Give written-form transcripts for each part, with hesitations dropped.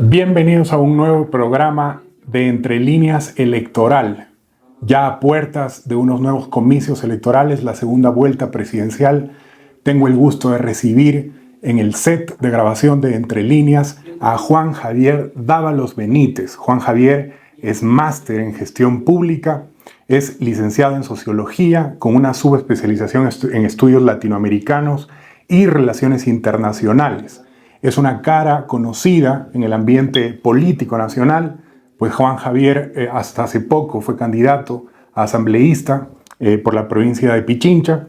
Bienvenidos a un nuevo programa de Entre Líneas Electoral. Ya a puertas de unos nuevos comicios electorales, la segunda vuelta presidencial, tengo el gusto de recibir en el set de grabación de Entre Líneas a Juan Javier Dávalos Benítez. Juan Javier es máster en gestión pública, es licenciado en sociología con una subespecialización en estudios latinoamericanos y relaciones internacionales. Es una cara conocida en el ambiente político nacional, pues Juan Javier hasta hace poco fue candidato a asambleísta por la provincia de Pichincha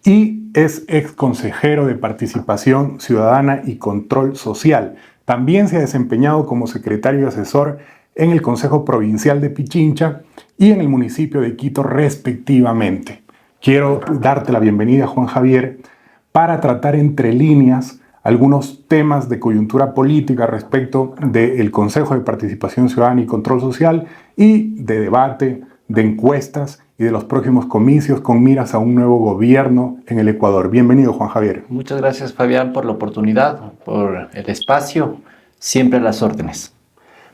y es ex consejero de Participación Ciudadana y Control Social. También se ha desempeñado como secretario y asesor en el Consejo Provincial de Pichincha y en el municipio de Quito respectivamente. Quiero darte la bienvenida, Juan Javier, para tratar entre líneas algunos temas de coyuntura política respecto del Consejo de Participación Ciudadana y Control Social y de debate, de encuestas y de los próximos comicios con miras a un nuevo gobierno en el Ecuador. Bienvenido, Juan Javier. Muchas gracias, Fabián, por la oportunidad, por el espacio, siempre a las órdenes.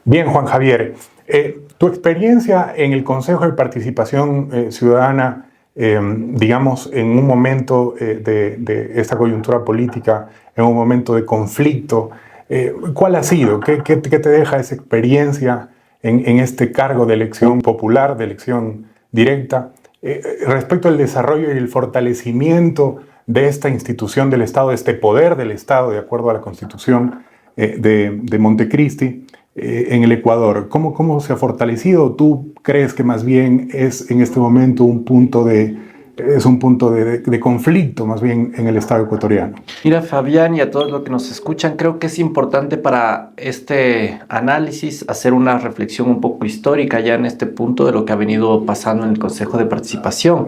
Bien, Juan Javier, tu experiencia en el Consejo de Participación Ciudadana, digamos, en un momento de esta coyuntura política, en un momento de conflicto, ¿cuál ha sido? ¿Qué te deja esa experiencia en este cargo de elección popular, de elección directa, respecto al desarrollo y el fortalecimiento de esta institución del Estado, de este poder del Estado, de acuerdo a la Constitución de Montecristi, en el Ecuador? ¿Cómo se ha fortalecido? ¿Tú crees que más bien es en este momento un punto de conflicto más bien en el Estado ecuatoriano? Mira, Fabián, y a todos los que nos escuchan, creo que es importante para este análisis hacer una reflexión un poco histórica ya en este punto de lo que ha venido pasando en el Consejo de Participación.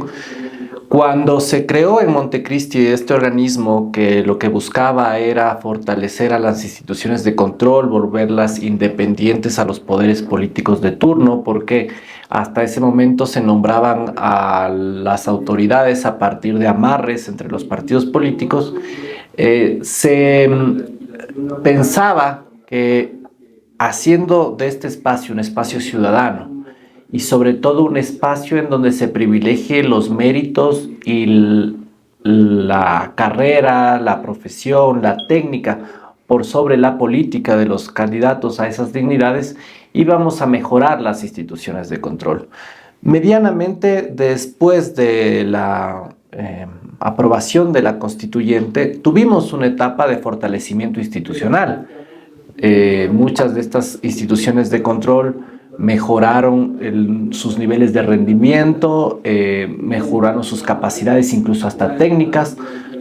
Cuando se creó en Montecristi este organismo que lo que buscaba era fortalecer a las instituciones de control, volverlas independientes a los poderes políticos de turno, porque hasta ese momento se nombraban a las autoridades a partir de amarres entre los partidos políticos, se pensaba que haciendo de este espacio un espacio ciudadano, y sobre todo un espacio en donde se privilegie los méritos y la carrera, la profesión, la técnica por sobre la política de los candidatos a esas dignidades, íbamos a mejorar las instituciones de control. Medianamente, después de la aprobación de la constituyente, tuvimos una etapa de fortalecimiento institucional. Muchas de estas instituciones de control mejoraron sus niveles de rendimiento, mejoraron sus capacidades incluso hasta técnicas.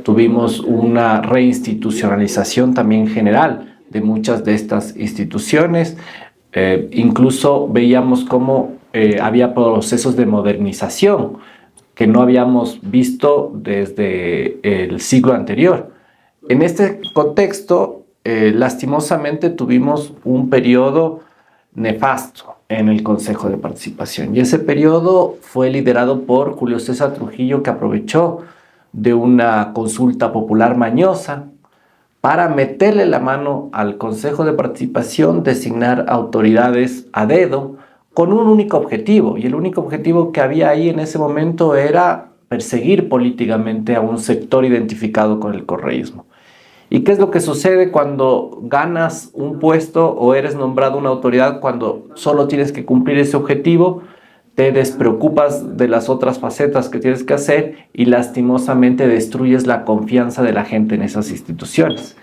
Tuvimos una reinstitucionalización también general de muchas de estas instituciones. Incluso veíamos cómo había procesos de modernización que no habíamos visto desde el siglo anterior. En este contexto, lastimosamente tuvimos un periodo nefasto en el Consejo de Participación, y ese periodo fue liderado por Julio César Trujillo, que aprovechó de una consulta popular mañosa para meterle la mano al Consejo de Participación, designar autoridades a dedo con un único objetivo, y el único objetivo que había ahí en ese momento era perseguir políticamente a un sector identificado con el correísmo. ¿Y qué es lo que sucede cuando ganas un puesto o eres nombrado una autoridad? Cuando solo tienes que cumplir ese objetivo, te despreocupas de las otras facetas que tienes que hacer y lastimosamente destruyes la confianza de la gente en esas instituciones.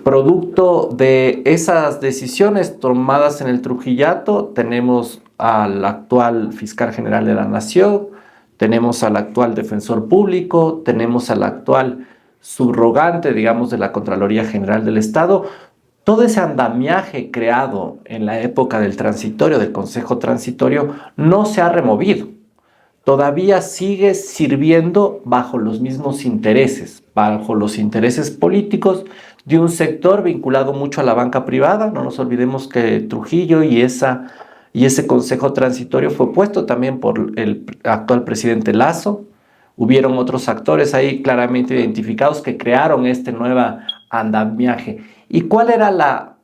Producto de esas decisiones tomadas en el Trujillato, tenemos al actual fiscal general de la Nación, tenemos al actual defensor público, tenemos al actual subrogante, digamos, de la Contraloría General del Estado. Todo ese andamiaje creado en la época del transitorio, del Consejo Transitorio, no se ha removido. Todavía sigue sirviendo bajo los mismos intereses, bajo los intereses políticos de un sector vinculado mucho a la banca privada. No nos olvidemos que Trujillo y ese Consejo Transitorio fue puesto también por el actual presidente Lasso. Hubieron otros actores ahí claramente identificados que crearon este nuevo andamiaje. ¿Y cuál era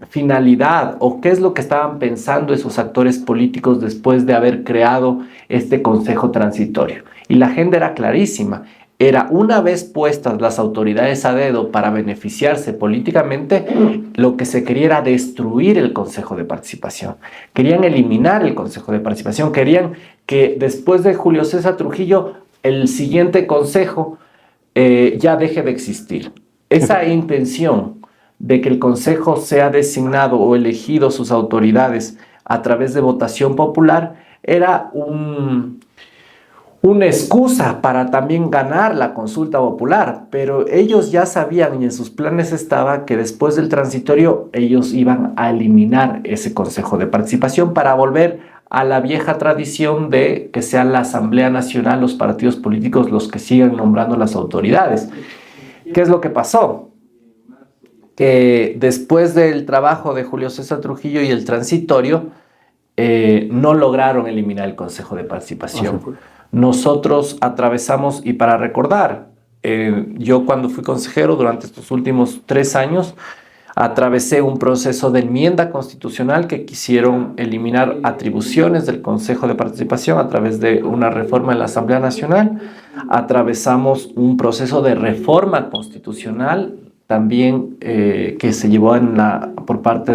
finalidad o qué es lo que estaban pensando esos actores políticos después de haber creado este consejo transitorio. Y la agenda era clarísima. Era, una vez puestas las autoridades a dedo para beneficiarse políticamente, lo que se quería era destruir el Consejo de Participación. Querían eliminar el Consejo de Participación, querían que después de Julio César Trujillo, el siguiente consejo ya deje de existir. Esa intención de que el consejo sea designado o elegido sus autoridades a través de votación popular era una excusa para también ganar la consulta popular, pero ellos ya sabían y en sus planes estaba que después del transitorio ellos iban a eliminar ese Consejo de Participación para volver a la vieja tradición de que sea la Asamblea Nacional, los partidos políticos los que sigan nombrando las autoridades. ¿Qué es lo que pasó? Que después del trabajo de Julio César Trujillo y el transitorio, no lograron eliminar el Consejo de Participación. Nosotros atravesamos, y para recordar, yo cuando fui consejero durante estos últimos 3 años, atravesé un proceso de enmienda constitucional que quisieron eliminar atribuciones del Consejo de Participación a través de una reforma en la Asamblea Nacional. Atravesamos un proceso de reforma constitucional también que se llevó por parte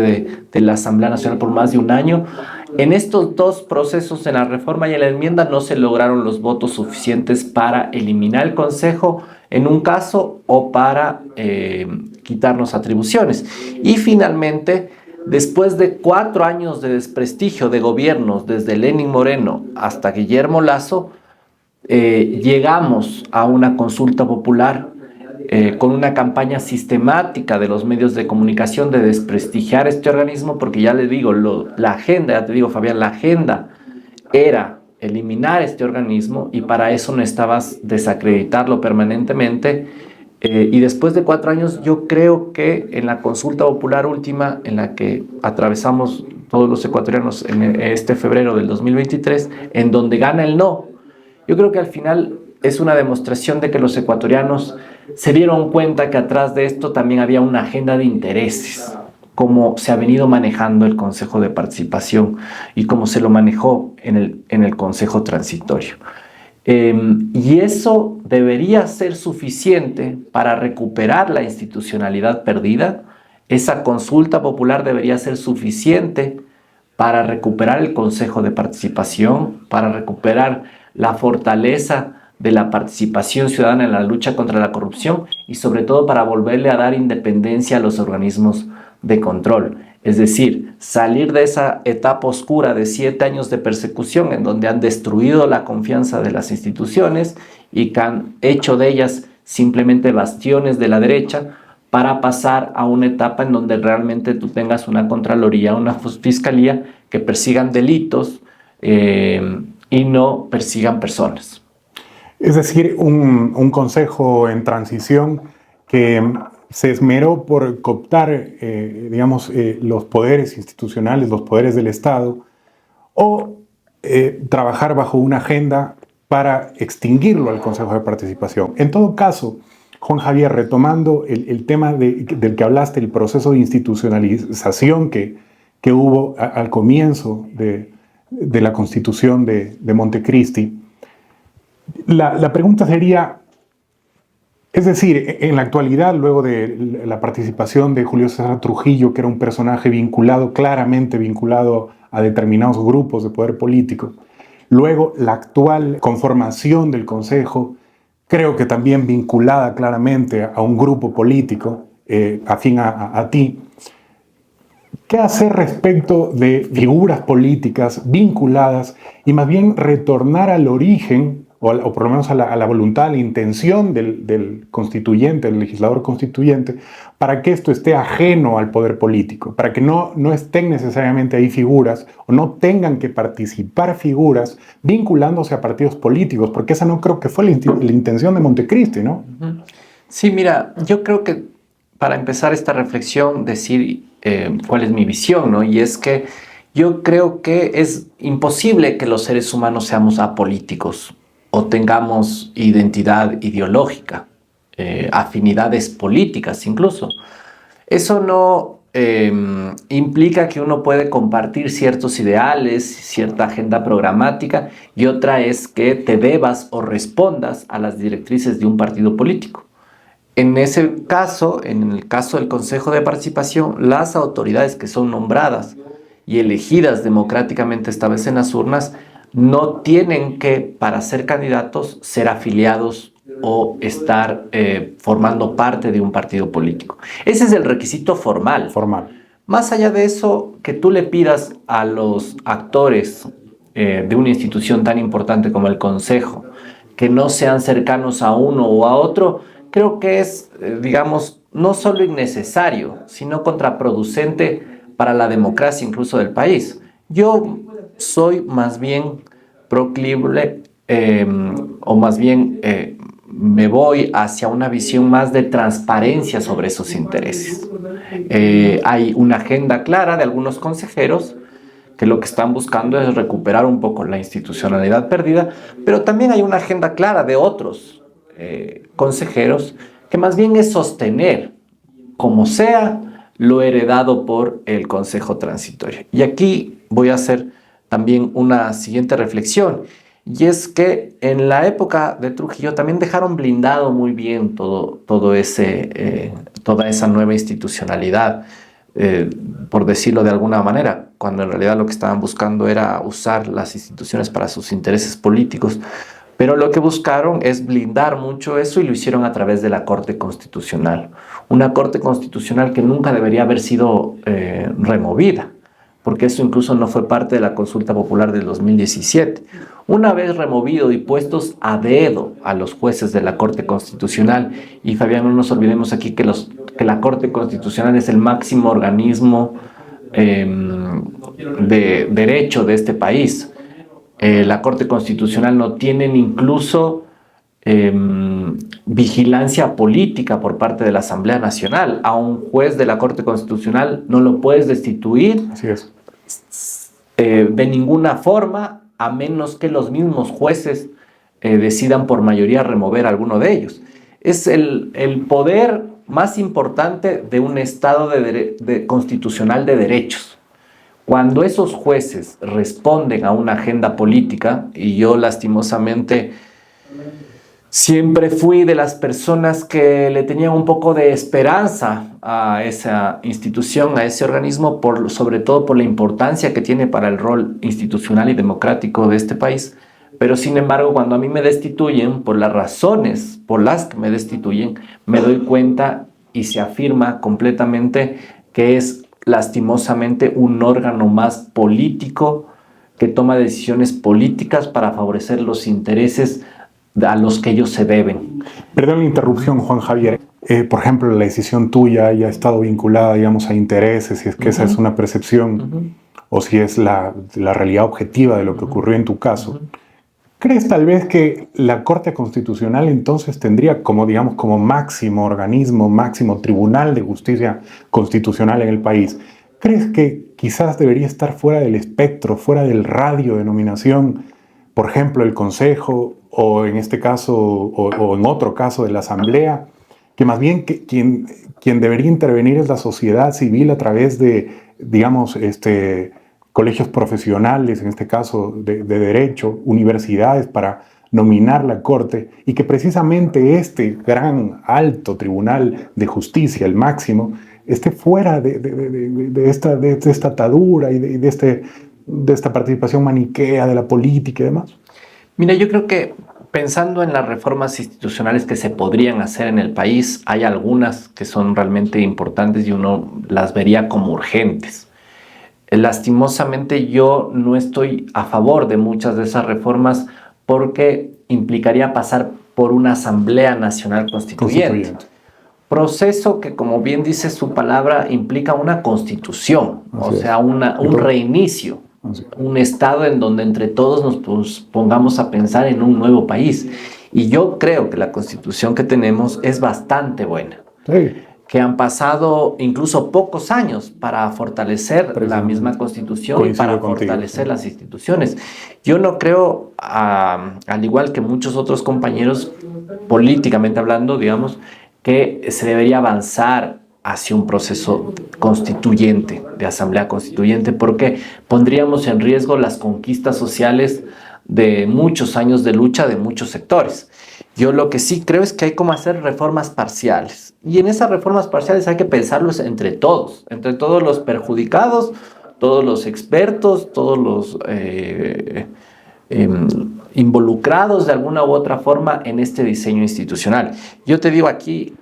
de la Asamblea Nacional por más de un año. En estos 2 procesos, en la reforma y en la enmienda, no se lograron los votos suficientes para eliminar el Consejo en un caso o para quitarnos atribuciones. Y finalmente, después de 4 años de desprestigio de gobiernos, desde Lenín Moreno hasta Guillermo Lasso, llegamos a una consulta popular con una campaña sistemática de los medios de comunicación de desprestigiar este organismo, porque ya le digo, la agenda, ya te digo, Fabián, la agenda era eliminar este organismo y para eso necesitabas desacreditarlo permanentemente. Y después de 4 años, yo creo que en la consulta popular última, en la que atravesamos todos los ecuatorianos en este febrero del 2023, en donde gana el no, yo creo que al final es una demostración de que los ecuatorianos se dieron cuenta que atrás de esto también había una agenda de intereses, como se ha venido manejando el Consejo de Participación y como se lo manejó en el Consejo Transitorio. Y eso debería ser suficiente para recuperar la institucionalidad perdida. Esa consulta popular debería ser suficiente para recuperar el Consejo de Participación, para recuperar la fortaleza de la participación ciudadana en la lucha contra la corrupción y sobre todo para volverle a dar independencia a los organismos de control. Es decir, salir de esa etapa oscura de 7 años de persecución en donde han destruido la confianza de las instituciones y que han hecho de ellas simplemente bastiones de la derecha, para pasar a una etapa en donde realmente tú tengas una Contraloría, una Fiscalía que persigan delitos y no persigan personas. Es decir, un consejo en transición que se esmeró por cooptar, los poderes institucionales, los poderes del Estado, o trabajar bajo una agenda para extinguirlo al Consejo de Participación. En todo caso, Juan Javier, retomando el tema del que hablaste, el proceso de institucionalización que hubo al comienzo de la Constitución de Montecristi, la pregunta sería, es decir, en la actualidad, luego de la participación de Julio César Trujillo, que era un personaje claramente vinculado a determinados grupos de poder político, luego la actual conformación del Consejo, creo que también vinculada claramente a un grupo político afín a ti. ¿Qué hacer respecto de figuras políticas vinculadas y más bien retornar al origen, o por lo menos a la voluntad, a la intención del constituyente, del legislador constituyente, para que esto esté ajeno al poder político, para que no estén necesariamente ahí figuras o no tengan que participar figuras vinculándose a partidos políticos? Porque esa no creo que fue la intención de Montecristi, ¿no? Sí, mira, yo creo que para empezar esta reflexión, decir cuál es mi visión, ¿no? Y es que yo creo que es imposible que los seres humanos seamos apolíticos o tengamos identidad ideológica, afinidades políticas incluso. Eso no implica que uno puede compartir ciertos ideales, cierta agenda programática, y otra es que te debas o respondas a las directrices de un partido político. En ese caso, en el caso del Consejo de Participación, las autoridades que son nombradas y elegidas democráticamente esta vez en las urnas no tienen que, para ser candidatos, ser afiliados o estar formando parte de un partido político. Ese es el requisito formal. Más allá de eso, que tú le pidas a los actores de una institución tan importante como el Consejo que no sean cercanos a uno o a otro, creo que es, digamos, no solo innecesario, sino contraproducente para la democracia incluso del país. Yo soy más bien proclive, o más bien me voy hacia una visión más de transparencia sobre esos intereses. Hay una agenda clara de algunos consejeros que lo que están buscando es recuperar un poco la institucionalidad perdida, pero también hay una agenda clara de otros consejeros que más bien es sostener, como sea, lo heredado por el Consejo Transitorio. Y aquí voy a hacer también una siguiente reflexión, y es que en la época de Trujillo también dejaron blindado muy bien toda esa nueva institucionalidad, por decirlo de alguna manera, cuando en realidad lo que estaban buscando era usar las instituciones para sus intereses políticos. Pero lo que buscaron es blindar mucho eso y lo hicieron a través de la Corte Constitucional. Una Corte Constitucional que nunca debería haber sido removida, porque eso incluso no fue parte de la consulta popular del 2017. Una vez removido y puestos a dedo a los jueces de la Corte Constitucional, y Fabián, no nos olvidemos aquí que la Corte Constitucional es el máximo organismo de derecho de este país. La Corte Constitucional no tienen incluso vigilancia política por parte de la Asamblea Nacional. A un juez de la Corte Constitucional no lo puedes destituir. Así es. De ninguna forma, a menos que los mismos jueces decidan por mayoría remover a alguno de ellos. Es el poder más importante de un Estado constitucional de derechos. Cuando esos jueces responden a una agenda política, y yo lastimosamente siempre fui de las personas que le tenían un poco de esperanza a esa institución, a ese organismo, sobre todo por la importancia que tiene para el rol institucional y democrático de este país. Pero sin embargo, cuando a mí me destituyen, por las razones por las que me destituyen, me doy cuenta y se afirma completamente que es lastimosamente un órgano más político que toma decisiones políticas para favorecer los intereses a los que ellos se deben. Perdón la interrupción, Juan Javier. Por ejemplo, la decisión tuya ya ha estado vinculada, digamos, a intereses, si es que esa es una percepción o si es la realidad objetiva de lo que ocurrió en tu caso. ¿Crees tal vez que la Corte Constitucional entonces tendría como, digamos, como máximo organismo, máximo tribunal de justicia constitucional en el país? ¿Crees que quizás debería estar fuera del espectro, fuera del radio de nominación, por ejemplo, el Consejo o en este caso o en otro caso de la Asamblea? Que más bien quien debería intervenir es la sociedad civil a través de, digamos, colegios profesionales, en este caso de derecho, universidades para nominar la Corte, y que precisamente este gran alto tribunal de justicia, el máximo, esté fuera de esta atadura y de esta participación maniquea de la política y demás. Mira, yo creo que pensando en las reformas institucionales que se podrían hacer en el país, hay algunas que son realmente importantes y uno las vería como urgentes. Lastimosamente yo no estoy a favor de muchas de esas reformas porque implicaría pasar por una Asamblea Nacional Constituyente. Proceso que, como bien dice su palabra, implica una constitución, o sea, un reinicio, un estado en donde entre todos nos pongamos a pensar en un nuevo país. Y yo creo que la constitución que tenemos es bastante buena. Sí. Que han pasado incluso pocos años para fortalecer la misma constitución y para fortalecer las instituciones. Yo no creo, al igual que muchos otros compañeros, políticamente hablando, digamos, que se debería avanzar hacia un proceso constituyente, de asamblea constituyente, porque pondríamos en riesgo las conquistas sociales de muchos años de lucha de muchos sectores. Yo lo que sí creo es que hay como hacer reformas parciales, y en esas reformas parciales hay que pensarlos entre todos los perjudicados, todos los expertos, todos los involucrados de alguna u otra forma en este diseño institucional. Yo te digo aquí,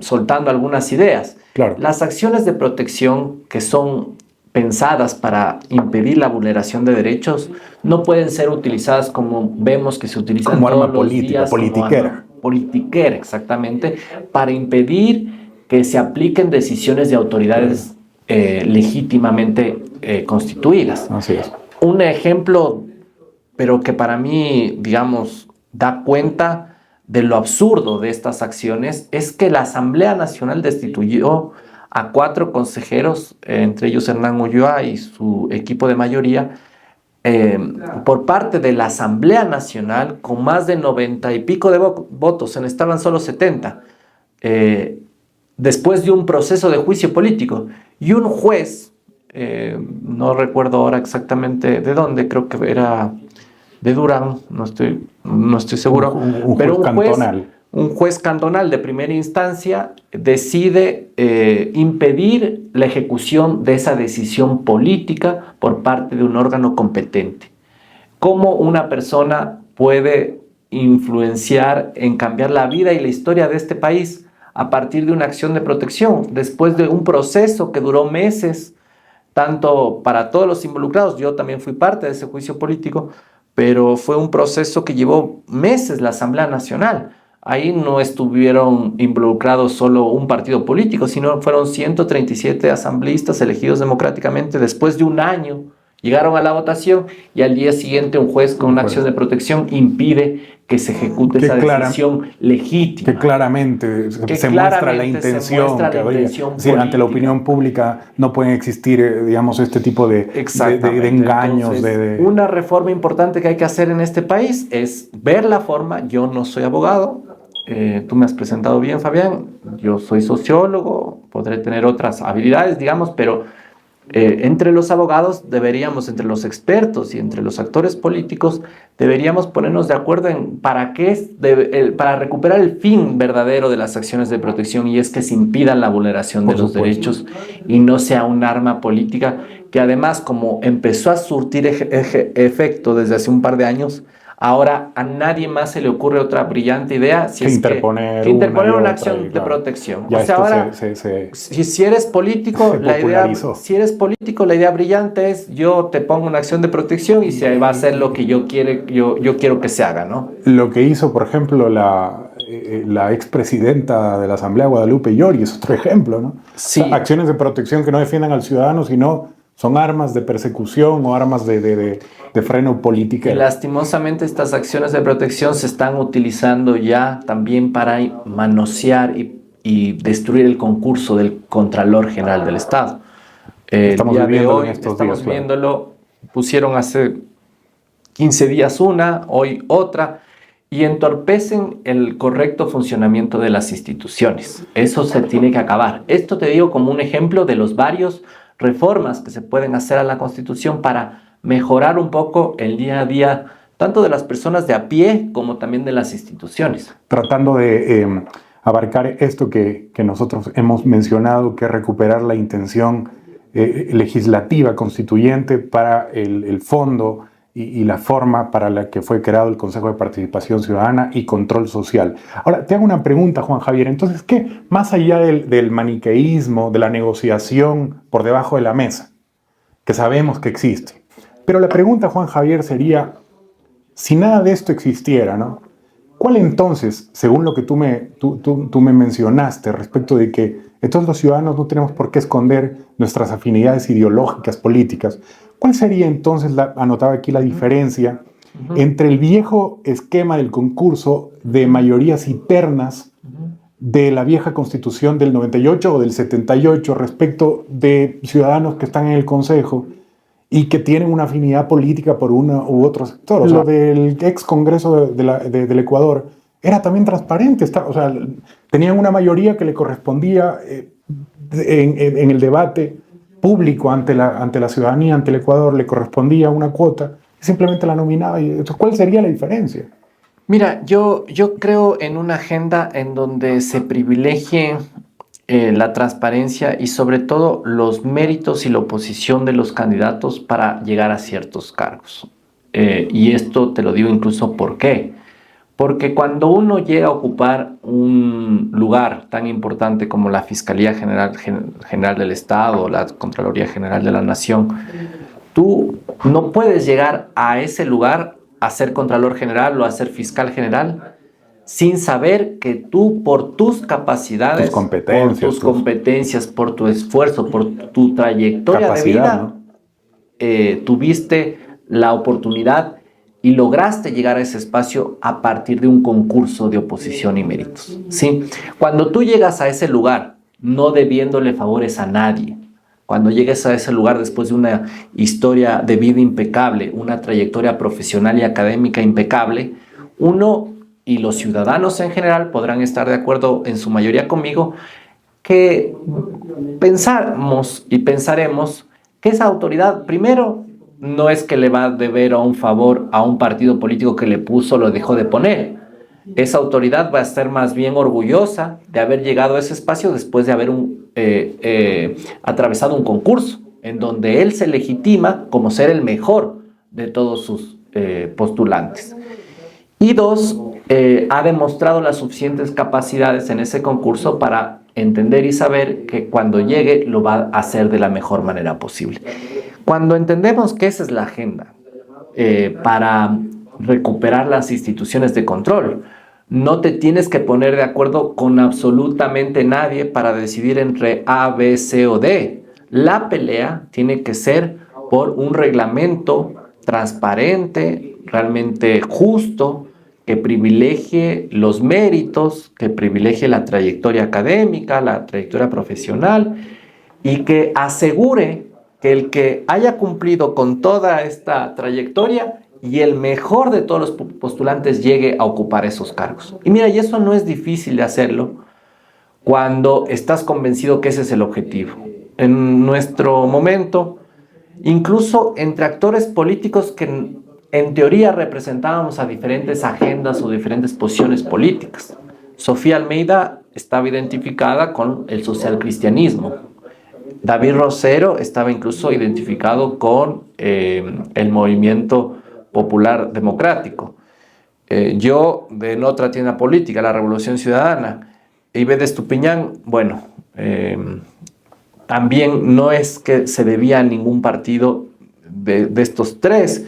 soltando algunas ideas, Claro. las acciones de protección que son pensadas para impedir la vulneración de derechos no pueden ser utilizadas como vemos que se utilizan Como todos arma los política, días, politiquera. Politiquera, exactamente, para impedir que se apliquen decisiones de autoridades legítimamente constituidas. Así es. Un ejemplo, pero que para mí, digamos, da cuenta de lo absurdo de estas acciones, es que la Asamblea Nacional destituyó a 4 consejeros, entre ellos Hernán Ulloa y su equipo de mayoría, por parte de la Asamblea Nacional, con más de 90 y pico de votos, se necesitaban solo 70, después de un proceso de juicio político. Y un juez, no recuerdo ahora exactamente de dónde, creo que era de Durán, no estoy seguro, pero un juez cantonal de primera instancia decide impedir la ejecución de esa decisión política por parte de un órgano competente. ¿Cómo una persona puede influenciar en cambiar la vida y la historia de este país a partir de una acción de protección, después de un proceso que duró meses, tanto para todos los involucrados? Yo también fui parte de ese juicio político, pero fue un proceso que llevó meses la Asamblea Nacional. Ahí no estuvieron involucrados solo un partido político, sino fueron 137 asambleístas elegidos democráticamente. Después de un año llegaron a la votación y al día siguiente un juez con una acción de protección impide que se ejecute esa decisión legítima. Que claramente se muestra la intención que habría. Es decir, ante la opinión pública no pueden existir, digamos, este tipo de engaños. Entonces, una reforma importante que hay que hacer en este país es ver la forma. Yo no soy abogado, tú me has presentado bien, Fabián, yo soy sociólogo, podré tener otras habilidades, digamos, pero entre los abogados deberíamos, entre los expertos y entre los actores políticos, deberíamos ponernos de acuerdo en para recuperar el fin verdadero de las acciones de protección, y es que se impidan la vulneración de los derechos y no sea un arma política que además, como empezó a surtir efecto desde hace un par de años, ahora a nadie más se le ocurre otra brillante idea que interponer una acción de protección. Ya, o sea, ahora, si eres político, la idea brillante es: yo te pongo una acción de protección y se va a hacer lo que yo quiero que se haga, ¿no? Lo que hizo, por ejemplo, la expresidenta de la Asamblea, Guadalupe Llori, es otro ejemplo, ¿no? Sí. O sea, acciones de protección que no defiendan al ciudadano, sino son armas de persecución o armas de freno político. Y lastimosamente estas acciones de protección se están utilizando ya también para manosear y destruir el concurso del Contralor General del Estado. Estamos viéndolo, pusieron hace 15 días una, hoy otra, y entorpecen el correcto funcionamiento de las instituciones. Eso se tiene que acabar. Esto te digo como un ejemplo de los varios reformas que se pueden hacer a la Constitución para mejorar un poco el día a día, tanto de las personas de a pie como también de las instituciones. Tratando de abarcar esto que nosotros hemos mencionado, que es recuperar la intención legislativa constituyente para el fondo y la forma para la que fue creado el Consejo de Participación Ciudadana y Control Social. Ahora, te hago una pregunta, Juan Javier. Entonces, ¿qué más allá del maniqueísmo, de la negociación por debajo de la mesa, que sabemos que existe? Pero la pregunta, Juan Javier, sería, si nada de esto existiera, ¿no? ¿Cuál entonces, según lo que tú me mencionaste respecto de que entonces los ciudadanos no tenemos por qué esconder nuestras afinidades ideológicas, políticas, cuál sería entonces, anotaba aquí la diferencia entre el viejo esquema del concurso de mayorías y ternas de la vieja Constitución del 98 o del 78 respecto de ciudadanos que están en el Consejo y que tienen una afinidad política por uno u otro sector? O sea, lo del ex Congreso del Ecuador era también transparente, o sea, tenían una mayoría que le correspondía en el debate público ante la ciudadanía, ante el Ecuador, le correspondía una cuota, simplemente la nominaba. Entonces, ¿cuál sería la diferencia? Mira, yo creo en una agenda en donde se privilegie la transparencia y sobre todo los méritos y la oposición de los candidatos para llegar a ciertos cargos. Y esto te lo digo incluso ¿por qué? Porque cuando uno llega a ocupar un lugar tan importante como la Fiscalía General del Estado o la Contraloría General de la Nación, tú no puedes llegar a ese lugar a ser Contralor General o a ser Fiscal General sin saber que tú por tus capacidades, por tus competencias, por tu esfuerzo, por tu trayectoria de vida, ¿no? Tuviste la oportunidad y lograste llegar a ese espacio a partir de un concurso de oposición y méritos, ¿sí? Cuando tú llegas a ese lugar no debiéndole favores a nadie, cuando llegues a ese lugar después de una historia de vida impecable, una trayectoria profesional y académica impecable, uno y los ciudadanos en general podrán estar de acuerdo en su mayoría conmigo que pensamos y pensaremos que esa autoridad, primero, no es que le va a deber a un favor a un partido político que le puso o lo dejó de poner. Esa autoridad va a estar más bien orgullosa de haber llegado a ese espacio después de haber atravesado un concurso en donde él se legitima como ser el mejor de todos sus postulantes. Y dos, ha demostrado las suficientes capacidades en ese concurso para entender y saber que cuando llegue lo va a hacer de la mejor manera posible. Cuando entendemos que esa es la agenda para recuperar las instituciones de control, no te tienes que poner de acuerdo con absolutamente nadie para decidir entre A, B, C o D. La pelea tiene que ser por un reglamento transparente, realmente justo, que privilegie los méritos, que privilegie la trayectoria académica, la trayectoria profesional y que asegure que el que haya cumplido con toda esta trayectoria y el mejor de todos los postulantes llegue a ocupar esos cargos. Y mira, y eso no es difícil de hacerlo cuando estás convencido que ese es el objetivo. En nuestro momento, incluso entre actores políticos que en teoría representábamos a diferentes agendas o diferentes posiciones políticas. Sofía Almeida estaba identificada con el socialcristianismo. David Rosero estaba incluso identificado con el movimiento popular democrático. Yo en otra tienda política, la Revolución Ciudadana. Ibede Estupiñán, bueno, también no es que se debía a ningún partido de estos tres,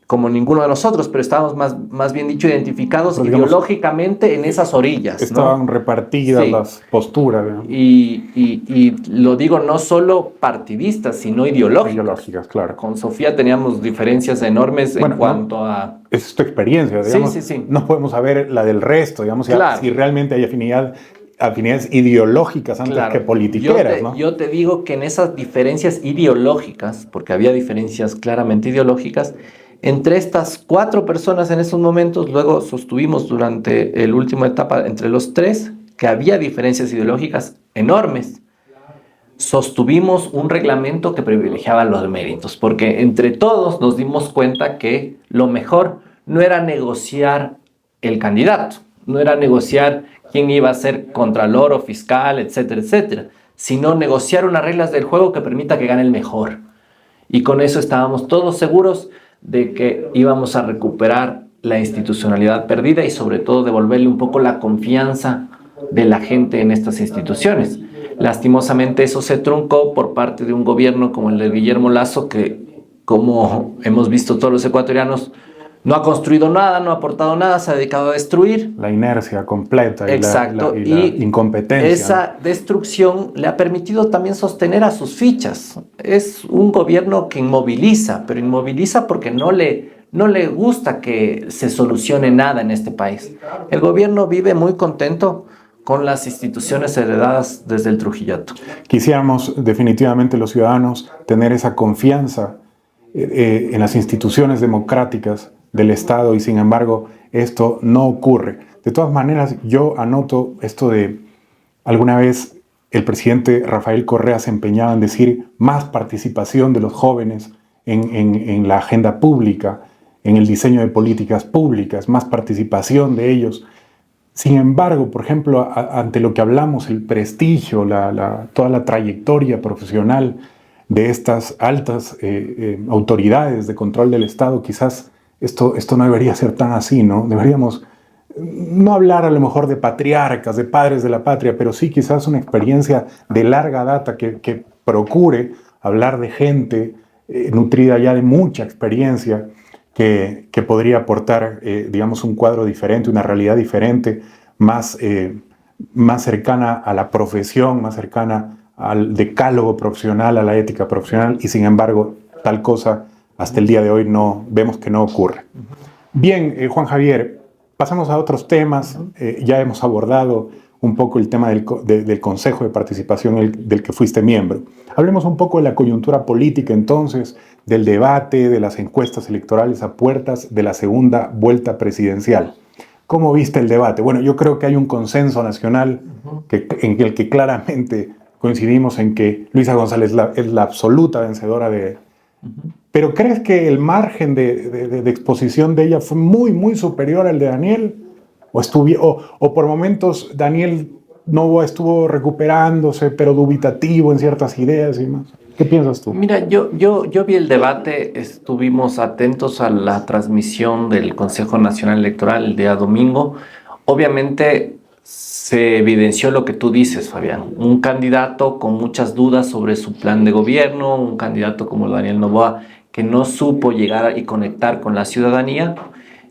como ninguno de nosotros, pero estábamos más bien dicho identificados ideológicamente en esas orillas. Estaban repartidas las posturas. ¿No? Y lo digo no solo partidistas, sino ideológicas. Ideológicas, claro. Con Sofía teníamos diferencias enormes en cuanto a... Esa es tu experiencia, digamos. Sí. No podemos saber la del resto, digamos, claro. Si realmente hay afinidades ideológicas antes que politiqueras, ¿no? Yo te digo que en esas diferencias ideológicas, porque había diferencias claramente ideológicas, entre estas 4 personas en esos momentos, luego sostuvimos durante la última etapa entre los 3 que había diferencias ideológicas enormes. Sostuvimos un reglamento que privilegiaba los méritos, porque entre todos nos dimos cuenta que lo mejor no era negociar el candidato, no era negociar quién iba a ser contralor o fiscal, etcétera, etcétera, sino negociar unas reglas del juego que permita que gane el mejor. Y con eso estábamos todos seguros de que íbamos a recuperar la institucionalidad perdida y sobre todo devolverle un poco la confianza de la gente en estas instituciones. Lastimosamente eso se truncó por parte de un gobierno como el de Guillermo Lasso que, como hemos visto todos los ecuatorianos, no ha construido nada, no ha aportado nada, se ha dedicado a destruir. La inercia completa. Exacto. Y la incompetencia. Esa destrucción le ha permitido también sostener a sus fichas. Es un gobierno que inmoviliza, pero inmoviliza porque no le gusta que se solucione nada en este país. El gobierno vive muy contento con las instituciones heredadas desde el Trujillato. Quisiéramos definitivamente los ciudadanos tener esa confianza en las instituciones democráticas del Estado y sin embargo esto no ocurre. De todas maneras, yo anoto esto de alguna vez el presidente Rafael Correa se empeñaba en decir más participación de los jóvenes en la agenda pública, en el diseño de políticas públicas, más participación de ellos. Sin embargo, por ejemplo, ante lo que hablamos, el prestigio, toda la trayectoria profesional de estas altas autoridades de control del Estado, quizás esto no debería ser tan así, ¿no? Deberíamos no hablar a lo mejor de patriarcas, de padres de la patria, pero sí quizás una experiencia de larga data que procure hablar de gente nutrida ya de mucha experiencia, que podría aportar, digamos, un cuadro diferente, una realidad diferente, más cercana a la profesión, más cercana al decálogo profesional, a la ética profesional, y sin embargo, tal cosa hasta el día de hoy vemos que no ocurre. Bien, Juan Javier, pasamos a otros temas. Ya hemos abordado un poco el tema del Consejo de Participación del que fuiste miembro. Hablemos un poco de la coyuntura política entonces, del debate, de las encuestas electorales a puertas de la segunda vuelta presidencial. ¿Cómo viste el debate? Bueno, yo creo que hay un consenso nacional en el que claramente coincidimos en que Luisa González es la absoluta vencedora de... ¿Pero crees que el margen de exposición de ella fue muy, muy superior al de Daniel? ¿O por momentos Daniel Noboa estuvo recuperándose, pero dubitativo en ciertas ideas y más? ¿Qué piensas tú? Mira, yo vi el debate, estuvimos atentos a la transmisión del Consejo Nacional Electoral el día domingo. Obviamente se evidenció lo que tú dices, Fabián. Un candidato con muchas dudas sobre su plan de gobierno, un candidato como Daniel Noboa que no supo llegar y conectar con la ciudadanía,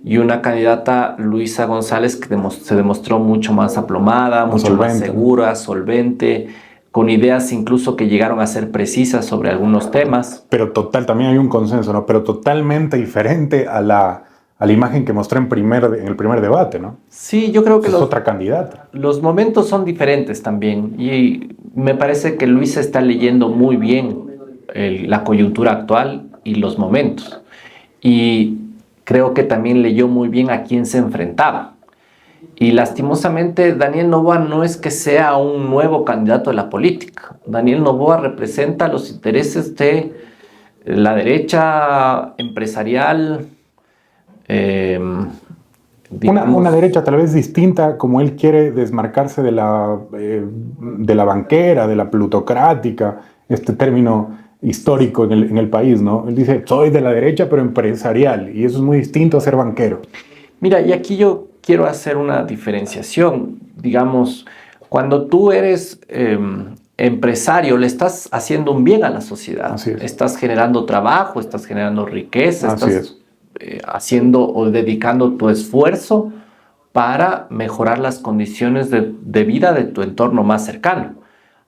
y una candidata, Luisa González, que se demostró mucho más aplomada, mucho más segura, solvente, con ideas incluso que llegaron a ser precisas sobre algunos temas. Pero también hay un consenso, ¿no? Pero totalmente diferente a la imagen que mostró en el primer debate, ¿no? Sí, yo creo que es otra candidata. Los momentos son diferentes también, y me parece que Luisa está leyendo muy bien la coyuntura actual y los momentos. Y creo que también leyó muy bien a quién se enfrentaba. Y lastimosamente Daniel Noboa no es que sea un nuevo candidato de la política. Daniel Noboa representa los intereses de la derecha empresarial, una derecha tal vez distinta, como él quiere desmarcarse de la banquera, de la plutocrática, este término histórico en el país, ¿no? Él dice, soy de la derecha pero empresarial, y eso es muy distinto a ser banquero. Mira, y aquí yo quiero hacer una diferenciación. Digamos, cuando tú eres empresario, le estás haciendo un bien a la sociedad. Estás generando trabajo, estás generando riqueza, estás haciendo o dedicando tu esfuerzo para mejorar las condiciones de vida de tu entorno más cercano.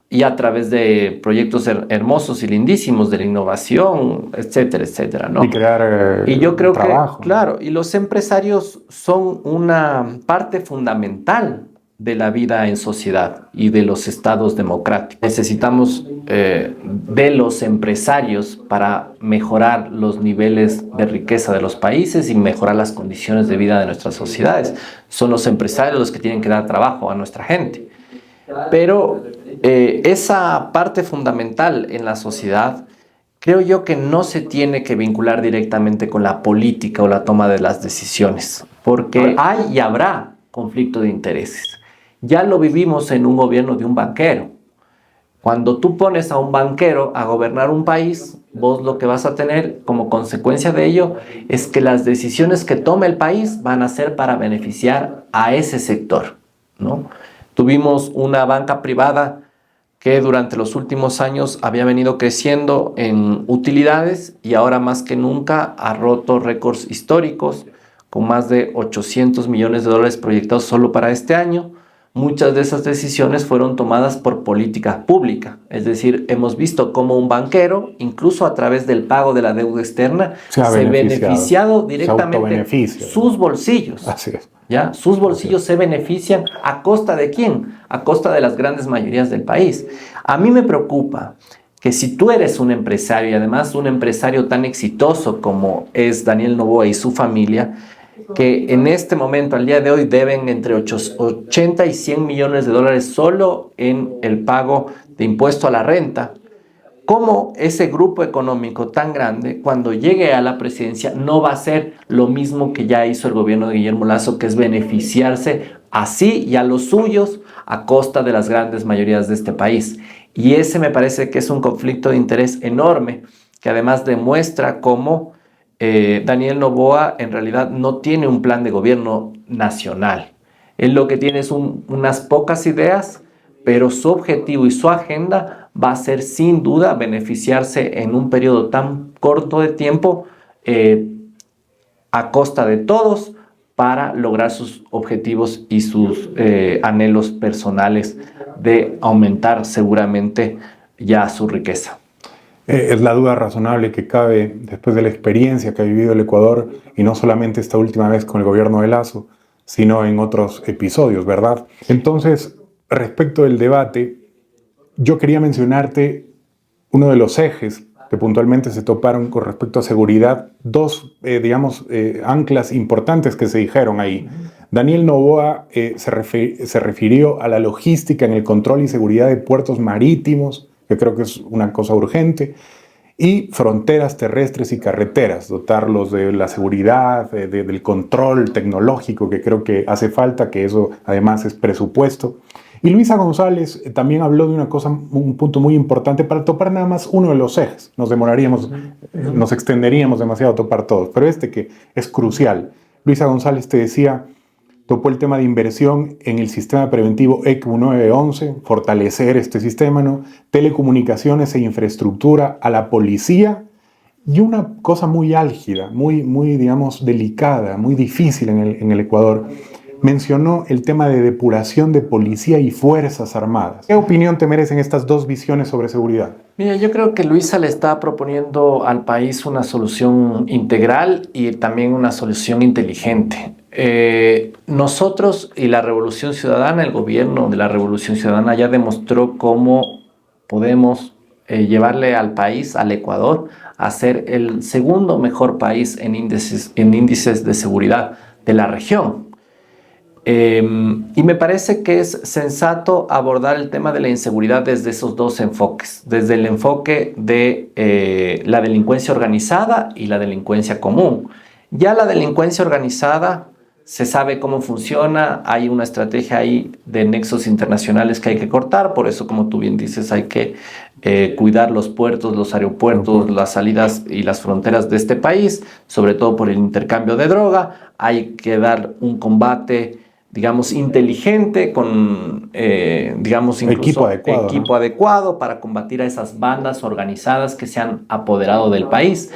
Y a través de proyectos hermosos y lindísimos de la innovación, etcétera, etcétera, ¿no? Y crear y yo creo trabajo. Que, claro, y los empresarios son una parte fundamental de la vida en sociedad y de los estados democráticos. Necesitamos de los empresarios para mejorar los niveles de riqueza de los países y mejorar las condiciones de vida de nuestras sociedades. Son los empresarios los que tienen que dar trabajo a nuestra gente. Pero esa parte fundamental en la sociedad, creo yo que no se tiene que vincular directamente con la política o la toma de las decisiones, porque hay y habrá conflicto de intereses. Ya lo vivimos en un gobierno de un banquero. Cuando tú pones a un banquero a gobernar un país, vos lo que vas a tener como consecuencia de ello es que las decisiones que tome el país van a ser para beneficiar a ese sector, ¿no? Tuvimos una banca privada que durante los últimos años había venido creciendo en utilidades y ahora más que nunca ha roto récords históricos con más de 800 millones de dólares proyectados solo para este año. Muchas de esas decisiones fueron tomadas por política pública, es decir, hemos visto cómo un banquero, incluso a través del pago de la deuda externa, se ha beneficiado directamente sus bolsillos. Así es. ¿Ya? Sus bolsillos se benefician ¿a costa de quién? A costa de las grandes mayorías del país. A mí me preocupa que si tú eres un empresario y además un empresario tan exitoso como es Daniel Noboa y su familia, que en este momento, al día de hoy, deben entre 80 y 100 millones de dólares solo en el pago de impuesto a la renta. Cómo ese grupo económico tan grande, cuando llegue a la presidencia, no va a hacer lo mismo que ya hizo el gobierno de Guillermo Lasso, que es beneficiarse a sí y a los suyos a costa de las grandes mayorías de este país. Y ese me parece que es un conflicto de interés enorme, que además demuestra cómo Daniel Noboa en realidad no tiene un plan de gobierno nacional. Él lo que tiene es unas pocas ideas, pero su objetivo y su agenda va a ser sin duda beneficiarse en un periodo tan corto de tiempo a costa de todos para lograr sus objetivos y sus anhelos personales de aumentar seguramente ya su riqueza. Es la duda razonable que cabe después de la experiencia que ha vivido el Ecuador, y no solamente esta última vez con el gobierno de Lasso, sino en otros episodios, ¿verdad? Entonces, respecto del debate, yo quería mencionarte uno de los ejes que puntualmente se toparon con respecto a seguridad, dos, anclas importantes que se dijeron ahí. Daniel Noboa se refirió a la logística en el control y seguridad de puertos marítimos, que creo que es una cosa urgente, y fronteras terrestres y carreteras, dotarlos de la seguridad, del control tecnológico que creo que hace falta, que eso además es presupuesto. Y Luisa González también habló de una cosa, un punto muy importante para topar nada más uno de los ejes. Nos extenderíamos demasiado a topar todos, pero este que es crucial. Luisa González te decía, topó el tema de inversión en el sistema preventivo ECU 911, fortalecer este sistema, ¿no? Telecomunicaciones e infraestructura a la policía, y una cosa muy álgida, muy digamos, delicada, muy difícil en el Ecuador. Mencionó el tema de depuración de policía y fuerzas armadas. ¿Qué opinión te merecen estas dos visiones sobre seguridad? Mira, yo creo que Luisa le está proponiendo al país una solución integral y también una solución inteligente. Nosotros y la Revolución Ciudadana, el gobierno de la Revolución Ciudadana ya demostró cómo podemos llevarle al país, al Ecuador, a ser el segundo mejor país en índices de seguridad de la región. Y me parece que es sensato abordar el tema de la inseguridad desde esos dos enfoques, desde el enfoque de la delincuencia organizada y la delincuencia común. Ya la delincuencia organizada se sabe cómo funciona, hay una estrategia ahí de nexos internacionales que hay que cortar, por eso, como tú bien dices, hay que cuidar los puertos, los aeropuertos, las salidas y las fronteras de este país, sobre todo por el intercambio de droga. Hay que dar un combate, digamos, inteligente, con, digamos, incluso equipo adecuado para combatir a esas bandas organizadas que se han apoderado del país.